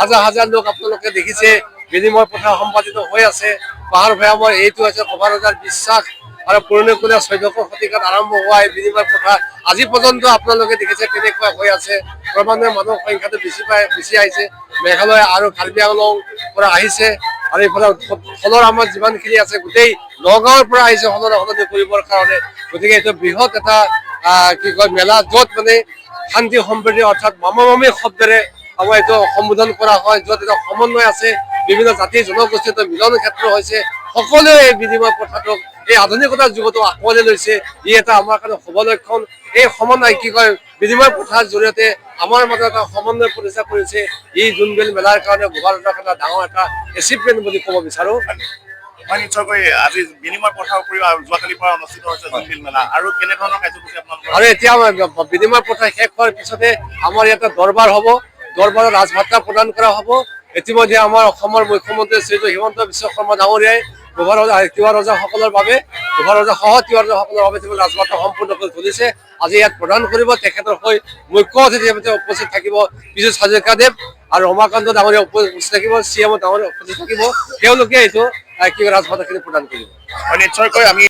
হাজাৰ হাজাৰ লোক আপোনালোকে দেখিছে বিনিময় প্ৰথা সম্পাদিত হৈ আছে। পাহাৰ ভৈয়ামৰ এইটো হৈছে কভাৰজাৰ বিশ্বাস আৰু পুৰণি 1400 শতিকাত আৰম্ভ হোৱা এই বিনিময় প্ৰথা আজি পৰ্যন্ত আপোনালোকে দেখিছে তেনেকুৱা হৈ আছে। ক্ৰমান্বয়ে মানুহৰ সংখ্যাটো বেছি আহিছে। মেঘালয় আৰু কাৰ্বি আংলং পৰা আহিছে আৰু এইফালে হলৰ আমাৰ যিমানখিনি আছে গোটেই নগাঁৱৰ পৰা আহিছে হলৰ সলনি কৰিবৰ কাৰণে। গতিকে এইটো বৃহৎ এটা কি কয় মেলা, য'ত মানে শান্তি সম্প্ৰীতি অৰ্থাৎ মামামামী শব্দৰে আমাৰ এইটো সম্বোধন কৰা হয়, য'ত এটা সমন্বয় আছে, বিভিন্ন জাতি জনগোষ্ঠীৰ মিলন ক্ষেত্ৰ হৈছে। সকলোৱে এই বিনিময় প্ৰথাটোক এই আধুনিকতাৰ যুগতো আঁকোৱালি লৈছে। ই এটা আমাৰ কাৰণে শুভ লক্ষণ। এই সমন্বয় কি কয় বিনিময় প্ৰথাৰ জৰিয়তে আমাৰ মাজত এটা সমন্বয় প্ৰতিষ্ঠা কৰিছে। ই জোনবিল মেলাৰ কাৰণে গোৱালপাৰাৰ এটা ডাঙৰ এটা এচিভমেণ্ট বুলি ক'ব বিচাৰো। মই নিশ্চয়কৈ আজি বিনিময় প্ৰথাৰ উপৰিও যোৱাকালিৰ পৰা অনুষ্ঠিত হৈছে জোনবিল মেলা, আৰু কেনেধৰণৰ কাৰ্যসূচী আপোনালোকৰ? আৰু এতিয়া বিনিময় প্ৰথা শেষ হোৱাৰ পিছতে আমাৰ ইয়াতে দৰবাৰ হ'ব, দৰবাৰত ৰাজভাষা প্ৰদান কৰা হ'ব। ইতিমধ্যে আমাৰ অসমৰ মুখ্যমন্ত্ৰী শ্ৰীযুত হিমন্ত বিশ্ব শৰ্মা ডাঙৰীয়াই তিৱা ৰজাসকলৰ বাবে সহ তিৱা ৰজাসকলৰ বাবে ৰাজভাষা সম্পূৰ্ণ কৰি তুলিছে। আজি ইয়াত প্ৰদান কৰিব। তেখেতৰ হৈ মুখ্য অতিথি উপস্থিত থাকিব পীযুষ হাজৰিকাদেৱ আৰু ৰমাকান্ত ডাঙৰীয়া উপস্থিত থাকিব, CM ডাঙৰীয়া উপস্থিত থাকিব। তেওঁলোকে এইটো ৰাজভাষাখিনি প্ৰদান কৰিব। নিশ্চয়কৈ আমি